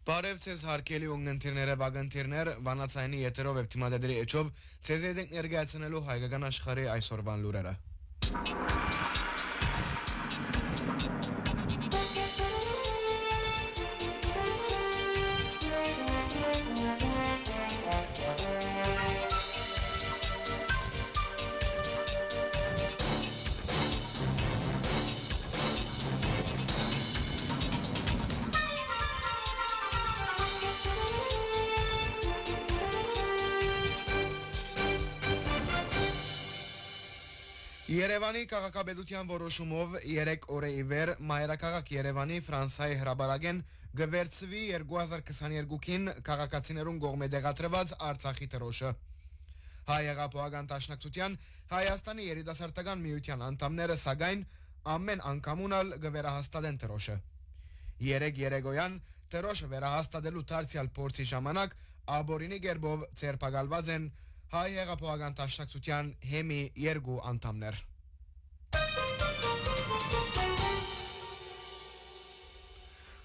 Բարև ձեզ հարգելի ունգընտիրները, վագընտիրներ, վանացայինի եթերով եւ թիմադեդրի էջով ձեզ ենք ներկայացնելու հայկական աշխարհի այսօրվան լուրերը։ Երևանի քաղաքապետության որոշումով 3 օր ի վեր մայրաքաղաք Երևանի Ֆրանսիայի հրապարակեն գվերցվի 2022-ին քաղաքացիներուն կողմէ դեղատրված Արցախի տրոշը։ Հայ հեղափոխական դաշնակցության Հայաստանի երիտասարդական միության անդամները սակայն ամեն անգամունալ գվերահաստատեն տրոշը։ Երեգոյան տրոշը վերահաստատելու դարձյալ փորձի ժամանակ աբորինի գերբով ցերպակալված են Հայ հեղափոխական դաշնակցության հեմի 2 անդամներ։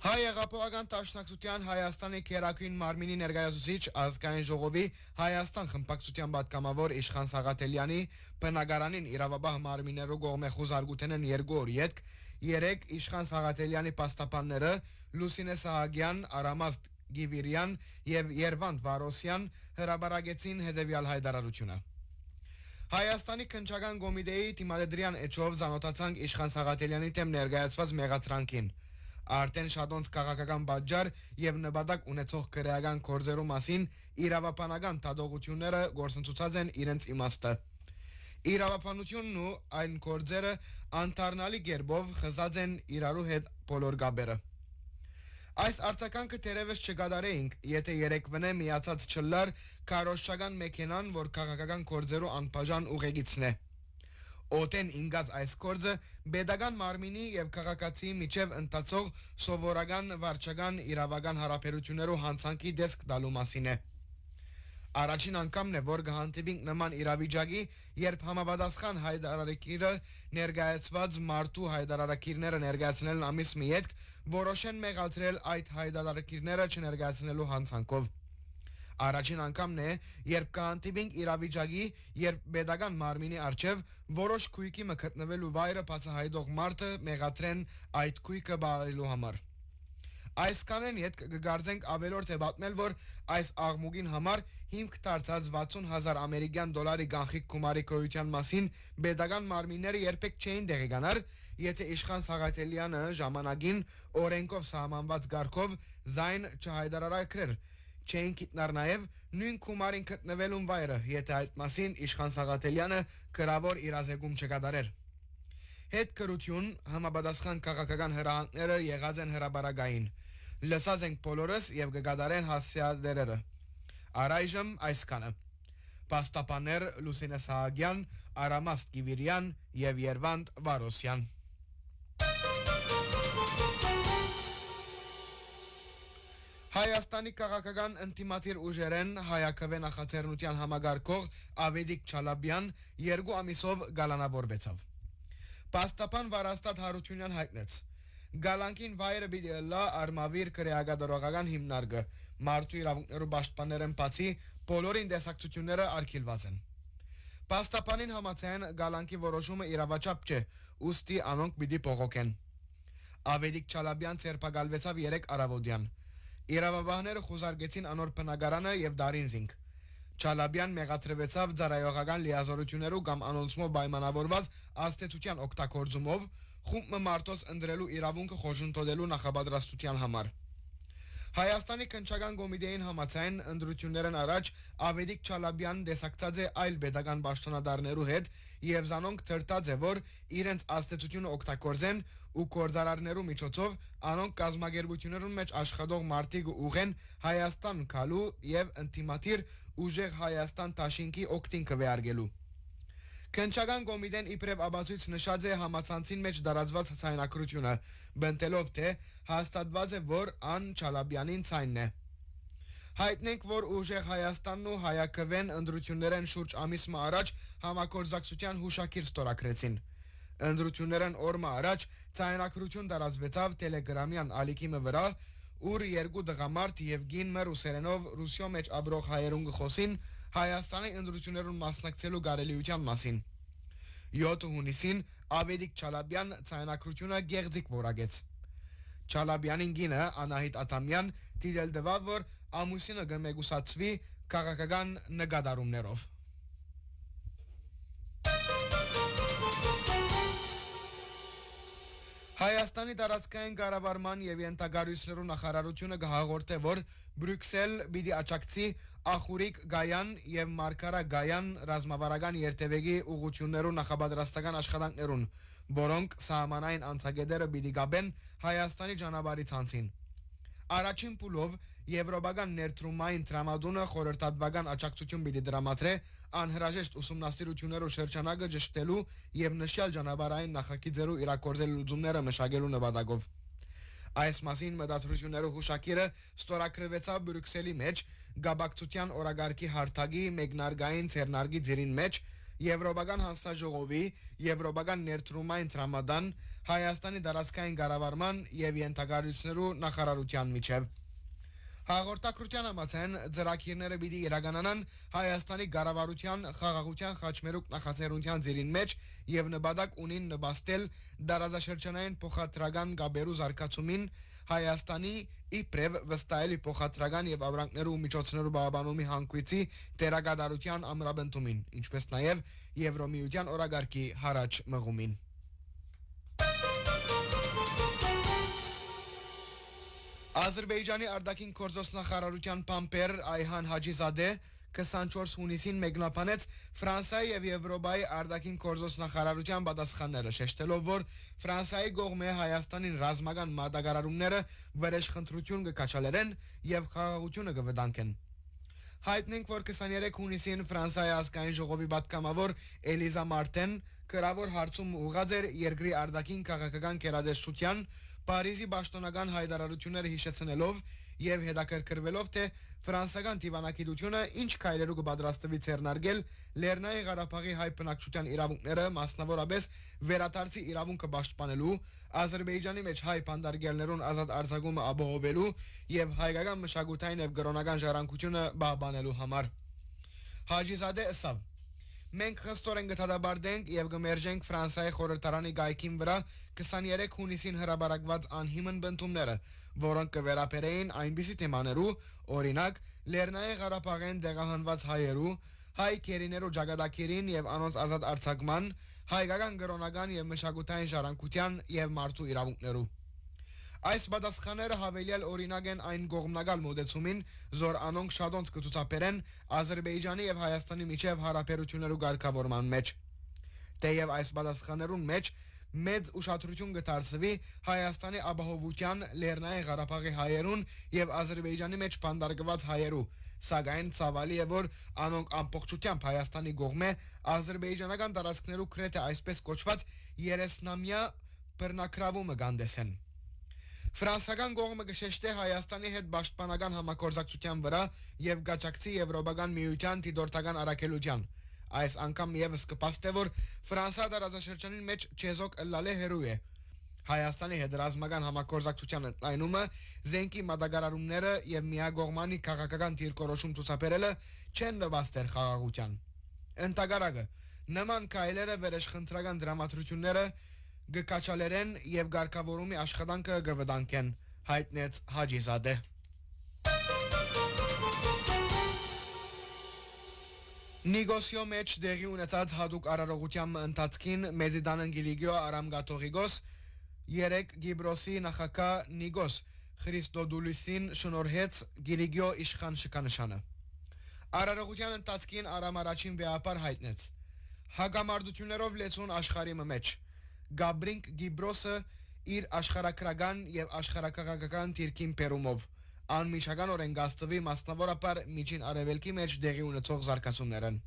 Հայ հեղափոխական դաշնակցության Հայաստանի քերակին մարմինի ներկայացուցիչ ազգային ժողովի Հայաստան խմբակցության պատգամավոր Իշխան Սաղաթելյանի բնակարանին իրավաբահ մարմիններու կողմէ խոզարգութեն 2 օր յետք 3 Իշխան Սաղաթելյանի պաստապանները Լուսինե Սահակյան, Արամաստ Գիվիրյան եւ Երվանդ Վարոսյան հրաբարագեցին հետեւյալ հայտարարությունը։ Հայաստանի քննչական կոմիտեի թիմադեդրյան էջով ցանոթացանք Իշխան Սաղաթելյանի դեմ ներկայացված մեղադրանքին։ Արդեն շատոնց քաղաքական բաժար եւ նպատակ ունեցող քրեական կորձերու մասին իրավապանական դատողությունները գործընթացած են իրենց իմաստը։ Իրավապանությունն ու այն կորձերը անթարնալի կերպով խզած են իրարու հետ բոլոր գաբերը։ Այս արձագանքը թերևս չկատարեինք, եթե երեկվնե միացած չլար քարոշչական մեքենան, որ քաղաքական կորձերու անբաժան ուղեկիցն է։ Օտեն ինգած այս կորձը պետական մարմինի եւ քաղաքացիի միջև ընթացող սովորական վարչական իրավական հարաբերություններու հանցանքի դեսք տալու մասին է։ Առաջին անգամն է, որ կհանդիպինք նման իրավիճակի, երբ համապատասխան հայտարարակիրը ներկայացված մարդու հայտարարակիրները ներկայացնելն ամիս մի ետք որոշեն մեղադրել այդ հայտարարակիրները չներկայացնելու հանցանքով։ Առաջին անգամն է, երբ կհանդիպինք իրավիճակի, երբ պետական մարմինի առջև որոշ քույկի մը գտնվելու վայրը բացահայտող մարդը մեղադրեն այդ քույկը բարելու համար։ Այս կանեն յետք կգարձենք ավելորդ է պատմել, որ այս աղմուկին համար հիմք դարձած 60,000 ամերիկյան դոլարի կանխիկ գումարի գոյության մասին պետական մարմինները երբեք չէին տեղեկանար, եթե Իշխան Սաղաթելյանը ժամանակին օրենքով սահմանված կարգով զայն չհայտարարագրեր, չէին գիտնար նաև նույն գումարին գտնվելուն վայրը, եթե այդ մասին Իշխան Սաղաթելյանը գրավոր իրազեկում չկատարեր։ Հետ կրություն համապատասխան քաղաքական հրահանգները եղած են հրաբարակային։ Լսած ենք բոլորս եւ կկատարեն հասցեադերերը։ Առայժմ այսքանը։ Պաստապաներ Լուսինե Սահակյան, Արամաստ Գիվիրյան եւ Երվանդ Վարոսյան։ Հայաստանի քաղաքական ինտիմատիր ուժերեն հայակավե նախաձեռնության համագարկող Ավետիք Չալաբյան 2 ամիսով գալանավորվեցավ։ Պաստապան Վարաստատ Հարությունյան հայտնեց. Գալանքին վայրը պիտի լա արմավիր քրեագադարողական հիմնարկը, մարդու իրավունքներու պաշտպաններեն բացի բոլորին տեսակցությունները արգելված են։ Պաստապանին համաձայն գալանքի որոշումը իրավաչափ չէ, ուստի անոնք պիտի բողոքեն։ Ավետիք Չալաբյան ցերպակալվեցավ 3 առավոտյան։ Իրավաբանները խոզարգեցին անոր բնակարանը եւ դարինզինք։ Չալաբյան մեղադրվեցավ ծառայողական լիազորություններու կամ անոնցմով պայմանավորված աստեցության օգտագործումով խումբ մարտոս ընդրելու իրավունքը խոժընդոտելու նախապատրաստության համար։ Հայաստանի քննչական կոմիտեին համաձայն ընդրություններն առաջ Ավետիք Չալաբյանն դեսակցած է այլ պետական պաշտոնատարներու հետ եւ զանոնք թրտած է, որ իրենց աստեցությունը օգտագործեն ու գործարարներու միջոցով անոնք կազմակերպություններուն մեջ աշխատող մարդիկ ուղեն Հայաստան գալու եւ ինտիմատիր ուժեղ Հայաստան դաշինքի օգտին կվեարկելու։ Քննչական կոմիտեն իբրև աբացույց նշած է համացանցին մեջ դարածված ցայնակրությունը, բնտելով թե հաստատված է, որ ան Չալաբյանին ցայնն է։ Հայտնենք, որ ուժեղ Հայաստանն ու հայակվեն ընդրություններեն շուրջ ամիս մը առաջ համագործակցության հուշագիր ստորագրեցին։ Ընդրություններն օրմա առաջ ցայնակրություն տարածվեցավ Տելեգրամյան ալիքի վրա, ուր երկու դղամարդ եւ գինը ռուսերենով Ռուսիո մեջ ապրող հայերուն գխոսին Հայաստանի ընդրություններուն մասնակցելու կարելիության մասին։ 7 հունիսին Ավետիք Չալաբյան ցայնակրությունը գեղձիկ որագեց։ Չալաբյանին գինը Անահիտ Աթամյան դիտել դվավ, որ ամուսինը գմեգուսացվի քաղաքական նկատառումներով։ Հայաստանի տարածքային կառավարման եւ ենթագարույցներու նախարարությունը կհաղորդե, որ Բրյուսել պիտի աջակցի Ախուրիկ Գայան եւ Մարկարա Գայան ռազմավարական երթևեկի ուղղություններու նախապատրաստական աշխատանքներուն, որոնք սահմանային անցագետերը պիտի գաբեն Հայաստանի ճանապարհի ցանցին։ Առաջին փուլով եվրոպական ներդրումային տրամադրությունը խորհրդատվական աջակցություն պիտի դրամատրե անհրաժեշտ ուսումնասիրություններով շրջանակը ճշտելու եւ նշյալ ճանապարհային նախագծերու իրագործելու լուծումները մշակելու նպատակով։ Այս մասին մտադրություններու հուշակիրը ստորագրվեցավ Բրյուսելի մեջ գաբակցության օրագարկի հարթակի մեկնարկային ցերնարգի ձիրին մեջ Եվրոպական հանձնաժողովի Եվրոպական ներդրումային տրամադան Հայաստանի տարածքային կառավարման եւ ենթագարույցներու նախարարության միջև։ Հաղորդակցության համաձայն ծրագիրները պիտի իրականանան Հայաստանի կառավարության խաղաղության խաչմերուկ նախաձեռնության ձիրին մեջ եւ նպատակ ունին նպաստել դարաշրջանային փոխադրական գաբերու զարգացումին Հայաստանի իբրև վստահելի փոխադրական եւ ապրանքներու միջոցներու բավարարումի հանգույցի դերակատարության ամրապնդումին, ինչպես նաեւ Եվրոմիության օրագարկի հարաճ մղումին։ Ադրբեջանի արտաքին գործոս նախարարության փամփեր Այհան Հաջիզադե 24 հունիսին մեկնաբանեց Ֆրանսիայի եւ Եվրոպայի արտաքին գործոս նախարարության պատասխանները, շեշտելով, որ Ֆրանսիայի կողմէ Հայաստանին ռազմական մատակարարումները վրեժխնդրություն կկաչալերեն եւ խաղաղությունը կվտանգեն։ Հայտնենք, որ 23 հունիսին Ֆրանսիայի ազգային ժողովի պատգամավոր Էլիզա Մարտեն գրավոր հարցում ուղղած էր երկրի արտաքին քաղաքական կերադեսչության Փարիզի պաշտոնական հայտարարությունները հիշեցնելով եւ հետաքրքրվելով, թե ֆրանսիական դիվանագիտությունը ինչ քայլերու կպատրաստվի ցերնարգել Լեռնային Ղարաբաղի հայ բնակչության իրավունքները, մասնավորապես վերադարձի իրավունքը պաշտպանելու, Ադրբեջանի մեջ հայ բանդարգելներուն ազատ արձակումը ապահովելու եւ հայկական մշակութային եւ կրոնական ժառանգությունը պահպանելու համար։ Հաջիզադե ասավ. Մենք խստորեն կթադաբարդենք եւ կմերժենք Ֆրանսիայի խորհրդարանի գայքին վրա 23 հունիսին հրաբարակված անհիմն բնդումները, որոնք կվերապերեին այնպիսի թեմաներու, օրինակ Լեռնային Ղարաբաղեն տեղահանված հայերու, հայ քերիներու ճակատագիրին եւ անոնց ազատ արձակման, հայկական կրոնական եւ մշակութային ժառանգության եւ մարդու իրավունքներու։ Այս պատասխանները հավելյալ օրինակ են այն կողմնակալ մոդեցումին, որ անոնք շատոնց կցուցաբերեն Ադրբեջանի եւ Հայաստանի միջև հարաբերություններու ղեկավարման մեջ։ Թեև այս պատասխաններուն մեջ մեծ ուշադրություն կդարձվի Հայաստանի ապահովության, Լեռնային Ղարաբաղի հայերուն եւ Ադրբեջանի մեջ բանդարգված հայերու, սակայն ցավալի է, որ անոնք ամբողջությամբ Հայաստանի կողմէ ադրբեջանական տարածքներու գրեթե այսպես կոչված 30-ամյա բռնակրավումը կանդեսեն։ Ֆրանսիական կողմը կշեշտե Հայաստանի հետ պաշտպանական համագործակցության վրա եւ գաճակցի Եվրոպական միության դիտորդական առաքելության։ Այս անգամ եւս կպաստե, որ Ֆրանսիա տարածաշրջանին մեջ չեզոք ըլլալե հերույ է։ Հայաստանի հետ ռազմական համագործակցության ընդլայնումը, զենքի մատակարարումները եւ միակողմանի քաղաքական դիրքորոշում ցուցաբերելը չեն նվաստել խաղաղության։ Ընդհակառակը, նման քայլերը վերեշխնդրական դրամատրությունները գկաչալերեն եւ ղեկավարումի աշխատանքը կվտանգեն, հայտնեց Հաջիզադե։ Նիգոսիո մեջ դեղի ունեցած հատուկ արարողության ընթացքին Մեծիդանն Գիլիգիո Արամ Գաթողիկոս 3 Գիբրոսի նախագահ Նիգոս Խրիստոդուլիսին շնորհեց Գիլիգիո իշխան շքանշանը։ Արարողության ընթացքին Արամ առաջին վեհապար հայտնեց. Հագամարտություններով լեցուն աշխարհի մեջ Գաբրինկ Գիբրոսը իր աշխարհակրական եւ աշխարհակաղակական դիրքին պերումով անմիջական օրեն գաստվի մասնավորապես միջին արևելքի մեջ դեղի ունեցող զարգացումներն։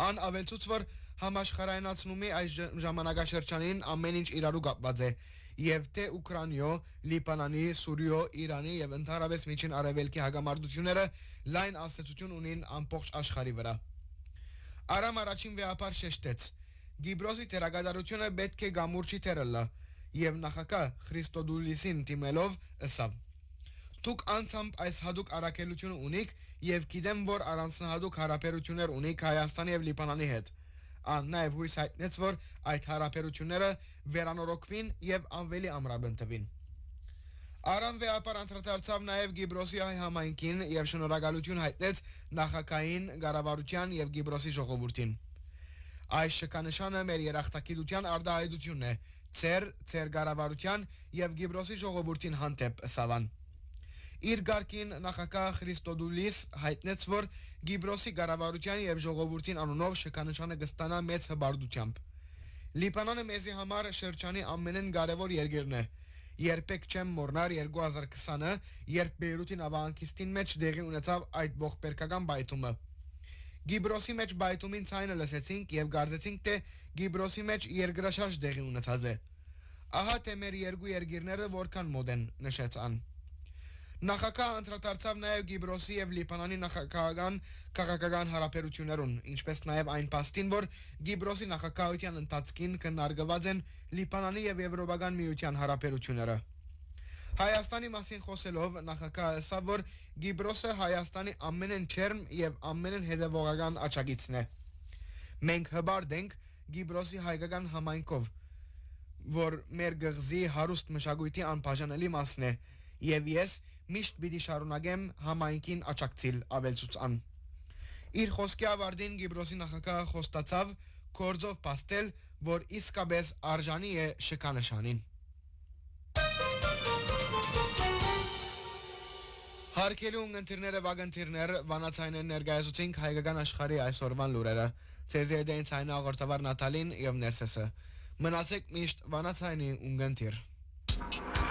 Ան ավելցուց, որ համաշխարհայնացնումի այս ժամանակաշրջանին ամեն ինչ իրարու կապված է եւ թե Ուկրաինայո, Լիբանանի, Սուրիո, Իրանի եւ ընդհանրապես միջին արևելքի հագամարտությունները լայն ազդեցություն ունին ամբողջ աշխարհի վրա։ Արամ առաջին վեհապար շեշտեց. Գիբրոսի թերագադարությունը պետք է գամուրջի թերելա, եւ նախագահ Խրիստոդուլիսին դիմելով ըսավ. Դուք անցամբ այս հadouk առաքելությունը ունիք եւ գիտեմ, որ առանձնահատուկ հարաբերություններ ունիք Հայաստանի եւ Լիբանանի հետ։ Ան նաեւ հույս հայտնեց, որ այդ հարաբերությունները վերանորոգվին եւ անվելի ամրապնդվին։ Արան վեապար անդրադարձավ նաեւ Գիբրոսի հայ համայնքին եւ շնորհակալություն հայտնեց նախագահային ղարավարության եւ Գիբրոսի ժողովրդին։ Այս շքանշանը մեր երախտագիտության արտահայտությունն է ծեր ղարավարության եւ Գիբրոսի ժողովրդին հանդեպ ըսավան։ Իր գարկին նախագահ Խրիստոդուլիս հայտնեց, որ Գիբրոսի ղարավարության եւ ժողովրդին անունով շքանշանը կստանա մեծ հբարդությամբ։ Լիբանանը մեզի համար շրջանի ամենեն կարևոր երկիրն է։ Երբեք չեմ մոռնար 2020-ը, երբ Բեյրութի նավահանգիստին մեջ դեղի ունեցավ այդ ողբերգական բայթումը։ Գիբրոսի մեջ բայթումին ցայնը լսեցինք եւ գարձեցինք, թե Գիբրոսի մեջ երկրաշարժ դեղի ունեցած է։ Ահա թե մեր երկու երկիրները որքան մոտ են, նշեց ան։ Նախագահը անդրադարձավ նաև Գիբրոսի եւ Լիբանանի քաղաքական հարաբերություններուն, ինչպես նաև այն փաստին, որ Գիբրոսի նախագահության ընթացքին քննարկված են Լիբանանի եւ Եվրոպական միության հարաբերությունները։ Հայաստանի մասին խոսելով նախագահը ասավ, որ Գիբրոսը Հայաստանի ամենեն չերմ եւ ամենեն հետևողական աջակիցն է։ Մենք հբարդ ենք Գիբրոսի հայկական համայնքով, որ մեր գղզի հարուստ մշակույթի անբաժանելի մասն է, եւ ես միշտ պիտի շարունակեմ համայնքին աջակցել, ավելցուց ան։ Իր խոսքի ավարտին Գիբրոսի նախագահը խոստացավ գործով փաստել, որ իսկապես արժանի է շքանշանին։ Հարկելու ընկերները վագընթիրներ վանացայինեն ներկայացուցինք հայկական աշխարհի այսօրվան լուրերը։ Ցեզի դեն ցայնա աղորտավար Նատալին եւ Ներսեսը։ Մնացեք միշտ վանացայինի ունգընթիր։